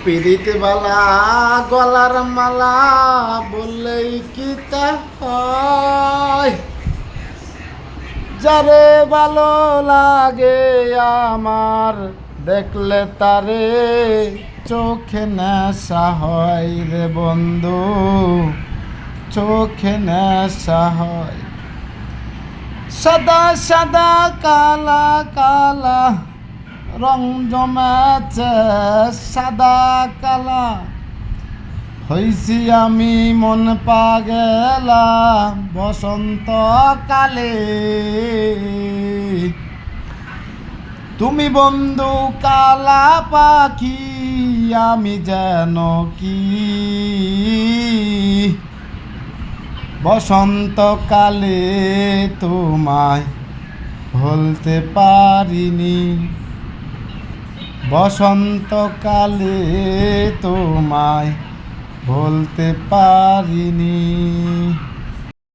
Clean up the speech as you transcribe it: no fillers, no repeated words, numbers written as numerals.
পিরিতে বালা গলার মালা বললেই কি তা হয়, যারে ভালো লাগে আমার দেখলে তারে চোখে নেশা হয় রে বন্ধু, চোখে নেশা হয়। সাদা সাদা কালা কালা রং জমেছে, সাদা কালা হইছি আমি মন পাগেলা বসন্ত কালে। তুমি বন্ধু কালা পাখি, আমি যেন কি বসন্তকালে তোমায় ভুলতে পারিনি, বসন্তকালে তোমায় ভুলতে পারিনি।